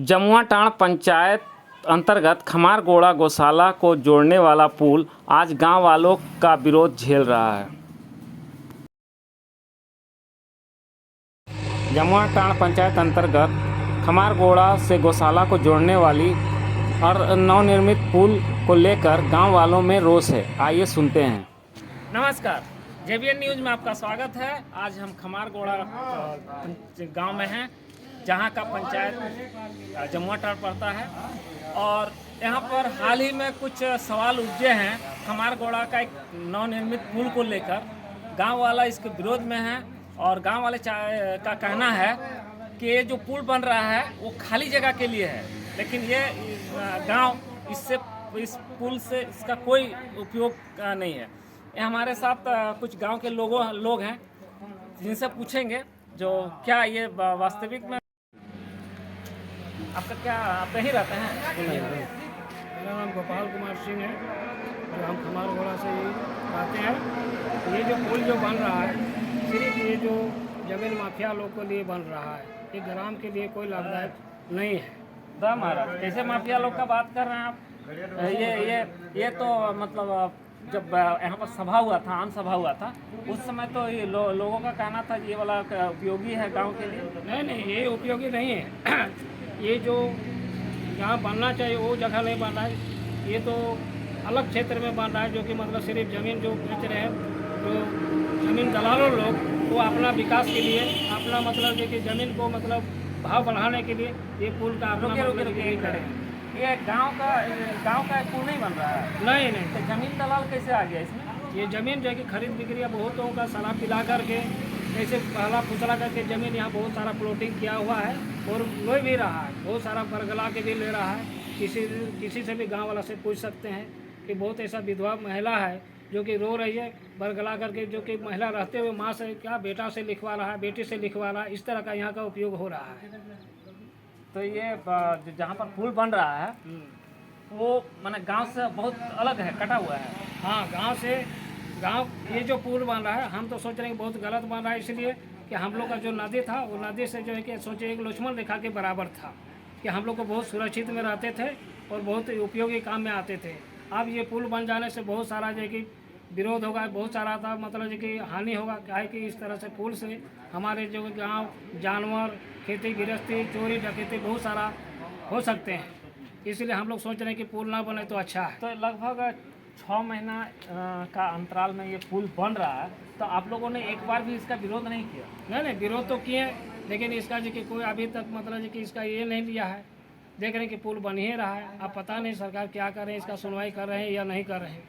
जमुआटांड़ पंचायत अंतर्गत खमारगोड़ा गौशाला को जोड़ने वाला पुल आज गांव वालों का विरोध झेल रहा है। जमुआटांड़ पंचायत अंतर्गत खमारगोड़ा से गौशाला को जोड़ने वाली और नवनिर्मित पुल को लेकर गांव वालों में रोष है। आइए सुनते हैं। नमस्कार, JBN न्यूज़ में आपका स्वागत है। आज हम खमारगोड़ा गांव में हैं, जहां का पंचायत जमुआटांड़ पड़ता है और यहां पर हाल ही में कुछ सवाल उपजे हैं खमारगोड़ा का एक नवनिर्मित पुल को लेकर। गांव वाला इसके विरोध में है और गांव वाले का कहना है कि ये जो पुल बन रहा है वो खाली जगह के लिए है, लेकिन ये गांव इस पुल से इसका कोई उपयोग नहीं है। ये हमारे साथ कुछ गांव के लोग हैं जिनसे पूछेंगे जो क्या ये वास्तविक में आपका क्या, आप यहीं रहते हैं? मेरा नाम गोपाल कुमार सिंह है, जो हम खमारगोड़ा से ही रहते हैं। ये जो पुल जो बन रहा है सिर्फ ये जो जमीन माफिया लोग के लिए बन रहा है, ये ग्राम के लिए कोई लाभदायक नहीं है। महाराज कैसे माफिया लोग का बात कर रहे हैं आप? ये तो मतलब जब यहाँ पर सभा हुआ था, आम सभा हुआ था, उस समय तो ये लोगों का कहना था ये वाला उपयोगी है गांव के लिए। नहीं, ये उपयोगी नहीं है। ये जो जहाँ बनना चाहिए वो जगह नहीं बन रहा है। ये तो अलग क्षेत्र में बन रहा है, जो कि मतलब सिर्फ ज़मीन जो बेच रहे हैं, जो ज़मीन दलालों लोग, वो अपना विकास के लिए, अपना मतलब जो कि ज़मीन को मतलब भाव बढ़ाने के लिए ये पुल का रुके ये गांव का पुल नहीं बन रहा है। नहीं, तो जमीन दलाल कैसे आ गया इसमें? ये ज़मीन जो कि खरीद बिक्री बहुत लोगों का शराब पिला करके ऐसे पहला फुसला करके ज़मीन यहाँ बहुत सारा प्लॉटिंग किया हुआ है और ले भी रहा है, बहुत सारा बरगला के भी ले रहा है। किसी से भी गांव वाला से पूछ सकते हैं कि बहुत ऐसा विधवा महिला है जो कि रो रही है बरगला करके, जो कि महिला रहते हुए माँ से क्या बेटा से लिखवा रहा है, बेटी से लिखवा रहा है। इस तरह का यहाँ का उपयोग हो रहा है। तो ये जहाँ पर पुल बन रहा है वो माने गांव से बहुत अलग है, कटा हुआ है। हाँ, गांव ये जो पुल बन रहा है, हम तो सोच रहे हैं कि बहुत गलत बन रहा है, इसलिए कि हम लोग का जो नदी था वो नदी से जो है कि सोचे एक लक्ष्मण रेखा के बराबर था कि हम लोग को बहुत सुरक्षित में रहते थे और बहुत उपयोगी काम में आते थे। अब ये पुल बन जाने से बहुत सारा जो है कि विरोध होगा, बहुत सारा था मतलब जो कि हानि होगा। क्या है कि इस तरह से पुल से हमारे जो गाँव जानवर, खेती गृहस्थी, चोरी डकैती बहुत सारा हो सकते हैं। इसलिए हम लोग सोच रहे हैं कि पुल ना बने तो अच्छा है। तो लगभग 6 महीना का अंतराल में ये पुल बन रहा है, तो आप लोगों ने एक बार भी इसका विरोध नहीं किया? नहीं, विरोध तो किए, लेकिन इसका जो कि कोई अभी तक मतलब कि इसका ये नहीं लिया है। देख रहे हैं कि पुल बन ही रहा है। अब पता नहीं सरकार क्या कर रहे हैं, इसका सुनवाई कर रहे हैं या नहीं कर रहे हैं।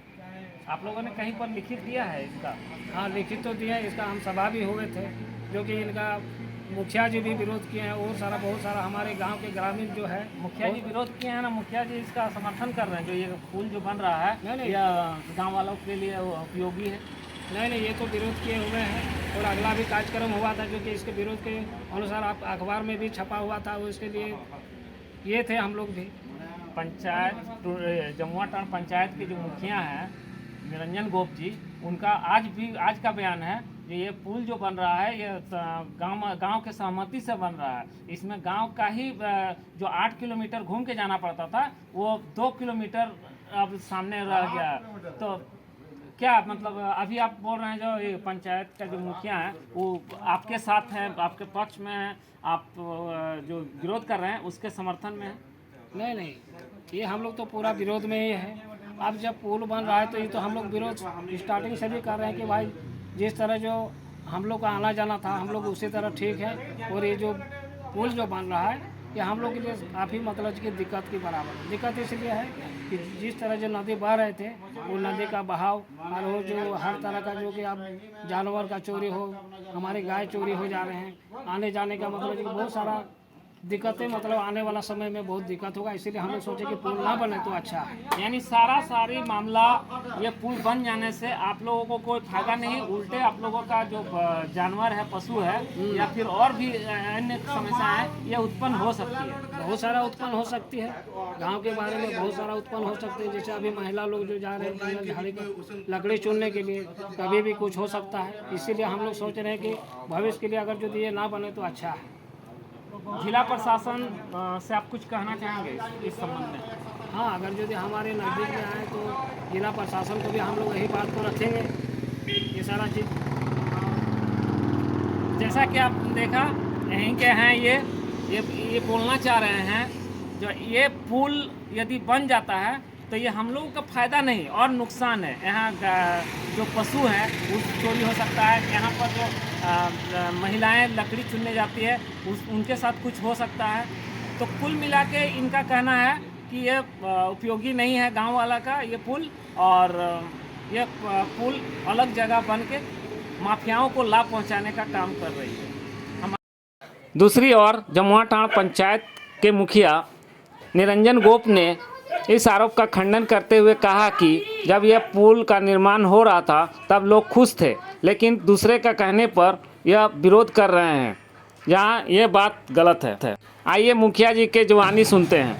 आप लोगों ने कहीं पर लिखित दिया है इसका? हाँ, लिखित तो दिया है इसका। हम सभा भी हुए थे, जो कि इनका मुखिया जी भी विरोध किए हैं और बहुत सारा हमारे गांव के ग्रामीण जो है। मुखिया जी विरोध किए हैं ना? मुखिया जी इसका समर्थन कर रहे हैं जो ये पुल जो बन रहा है नहीं, या गांव वालों के लिए उपयोगी है? नहीं, ये तो विरोध किए हुए हैं और अगला भी कार्यक्रम हुआ था जो कि इसके विरोध के अनुसार आप अखबार में भी छपा हुआ था। वो इसके लिए ये थे हम लोग भी। पंचायत जमुआटांड़ पंचायत के जो मुखिया हैं निरंजन गोप जी, उनका आज का बयान है ये पुल जो बन रहा है ये गांव के सहमति से बन रहा है। इसमें गांव का ही जो 8 किलोमीटर घूम के जाना पड़ता था वो 2 किलोमीटर अब सामने रह गया। तो क्या मतलब अभी आप बोल रहे हैं जो ये पंचायत का जो मुखिया है वो आपके साथ है, आपके पक्ष में है, आप जो विरोध कर रहे हैं उसके समर्थन में है? नहीं, ये हम लोग तो पूरा विरोध में ही है। अब जब पुल बन रहा है तो ये तो हम लोग विरोध स्टार्टिंग से भी कर रहे हैं कि भाई जिस तरह जो हम लोग का आना जाना था हम लोग उसी तरह ठीक है। और ये जो पुल जो बन रहा है ये हम लोग के लिए काफ़ी मतलब कि दिक्कत की बराबर। दिक्कत इसलिए है कि जिस तरह जो नदी बह रहे थे वो नदी का बहाव और वो जो हर तरह का जो कि अब जानवर का चोरी हो, हमारे गाय चोरी हो जा रहे हैं, आने जाने का मतलब कि बहुत सारा दिक्कतें, मतलब आने वाला समय में बहुत दिक्कत होगा। इसीलिए हम लोग सोचे कि पुल ना बने तो अच्छा है। यानी सारी मामला ये पुल बन जाने से आप लोगों को कोई फायदा नहीं, उल्टे आप लोगों का जो जानवर है, पशु है या फिर और भी अन्य समस्याएं ये उत्पन्न हो सकती है। बहुत सारा उत्पन्न हो सकती है, गांव के बारे में बहुत सारा उत्पन्न हो सकते हैं। जैसे अभी महिला लोग जो जा रहे हैं जंगल झाड़ी पर लकड़ी चुनने के लिए, कभी भी कुछ हो सकता है। इसीलिए हम लोग सोच रहे हैं कि भविष्य के लिए अगर जो ये ना बने तो अच्छा है। जिला प्रशासन से आप कुछ कहना चाहेंगे इस संबंध में? हाँ, अगर यदि हमारे नज़दीक में आए तो जिला प्रशासन को भी हम लोग यही बात को रखेंगे, ये सारा चीज़। जैसा कि आप देखा यहीं के हैं ये बोलना चाह रहे हैं, जो ये पुल यदि बन जाता है तो ये हम लोगों का फ़ायदा नहीं और नुकसान है। यहाँ जो पशु हैं उस चोरी हो सकता है, यहाँ पर जो महिलाएं लकड़ी चुनने जाती है उनके साथ कुछ हो सकता है। तो कुल मिला के इनका कहना है कि ये उपयोगी नहीं है गांव वाला का ये पुल, और ये पुल अलग जगह बन के माफियाओं को लाभ पहुंचाने का काम कर रही है। दूसरी ओर जमुआटांड़ पंचायत के मुखिया निरंजन गोप ने इस आरोप का खंडन करते हुए कहा कि जब यह पुल का निर्माण हो रहा था तब लोग खुश थे, लेकिन दूसरे का कहने पर यह विरोध कर रहे हैं, जहां यह बात गलत है। आइए मुखिया जी के जुबानी सुनते हैं।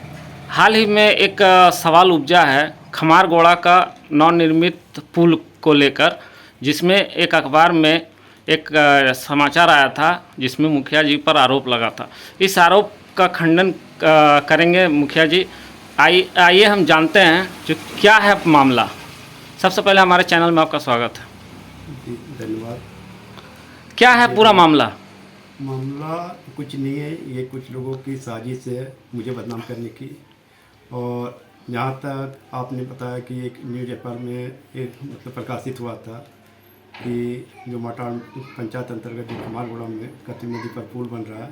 हाल ही में एक सवाल उपजा है खमारगोड़ा का नवनिर्मित पुल को लेकर, जिसमें एक अखबार में एक समाचार आया था जिसमें मुखिया जी पर आरोप लगा था। इस आरोप का खंडन करेंगे मुखिया जी। आइए हम जानते हैं जो क्या है मामला। सबसे पहले हमारे चैनल में आपका स्वागत है। जी धन्यवाद। क्या है पूरा मामला? मामला कुछ नहीं है, ये कुछ लोगों की साजिश है मुझे बदनाम करने की। और जहाँ तक आपने बताया कि एक न्यूज़ पेपर में एक मतलब प्रकाशित हुआ था कि जो माटाड़ पंचायत अंतर्गत जो खमारगोड़ा में कतरी नदी पर पुल बन रहा है,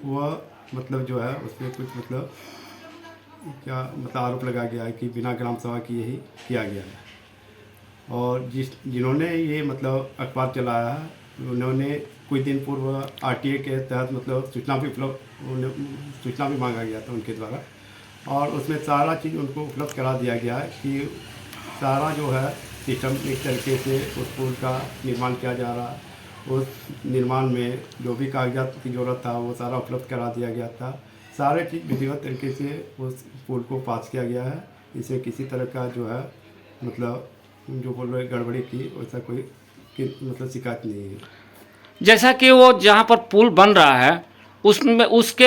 वह मतलब जो है उसमें कुछ मतलब क्या मतलब आरोप लगा गया है कि बिना ग्राम सभा की यही किया गया है। और जिन्होंने ये मतलब अखबार चलाया है उन्होंने कुछ दिन पूर्व आरटीए के तहत मतलब सूचना भी मांगा गया था उनके द्वारा, और उसमें सारा चीज़ उनको उपलब्ध करा दिया गया है कि सारा जो है सिस्टम एक तरीके से उस पुल का निर्माण किया जा रहा है। उस निर्माण में जो भी कागजात की ज़रूरत था वो सारा उपलब्ध करा दिया गया था। सारे चीज़ विधिवत तरीके से उस पुल को पास किया गया है। इसे किसी तरह का जो है मतलब जो बोल रहे गड़बड़ी की वैसा कोई मतलब शिकायत नहीं है। जैसा कि वो जहाँ पर पुल बन रहा है उसमें उसके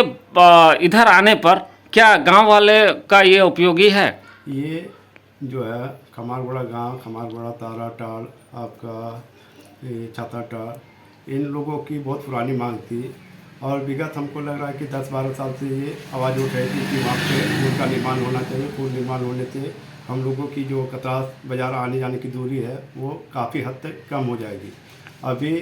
इधर आने पर क्या गांव वाले का ये उपयोगी है? ये जो है खमारगोड़ा गांव, खमारगोड़ा, ताराटाड़, आपका छाताटाड़, इन लोगों की बहुत पुरानी मांग थी। और विगत हमको लग रहा है कि 10-12 साल से ये आवाज़ उठ रही थी कि वहाँ पे पुल का निर्माण होना चाहिए। पुल निर्माण होने से हम लोगों की जो कतरास बाज़ार आने जाने की दूरी है वो काफ़ी हद तक कम हो जाएगी। अभी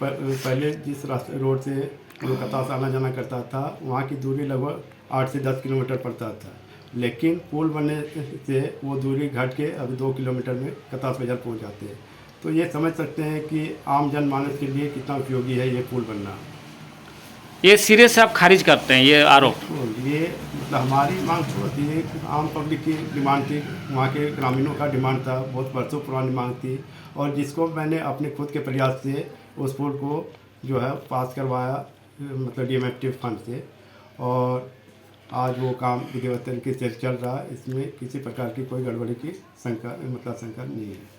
पहले जिस रोड से जो कतरास आना जाना करता था वहाँ की दूरी लगभग 8 से 10 किलोमीटर पड़ता था, लेकिन पुल बनने से वो दूरी घट के अभी 2 किलोमीटर में कतरास बाज़ार पहुँच जाते हैं। तो ये समझ सकते हैं कि आम जनमानस के लिए कितना उपयोगी है ये पुल बनना। ये सिरे से आप खारिज करते हैं ये आरोप? ये मतलब हमारी मांग होती है, आम पब्लिक की डिमांड थी, वहाँ के ग्रामीणों का डिमांड था, बहुत बरसों पुरानी मांग थी, और जिसको मैंने अपने खुद के प्रयास से उस पुल को जो है पास करवाया मतलब डीएमएफटी फंड से, और आज वो काम विधिवत तरीके से चल रहा है। इसमें किसी प्रकार की कोई गड़बड़ी की शंका नहीं है।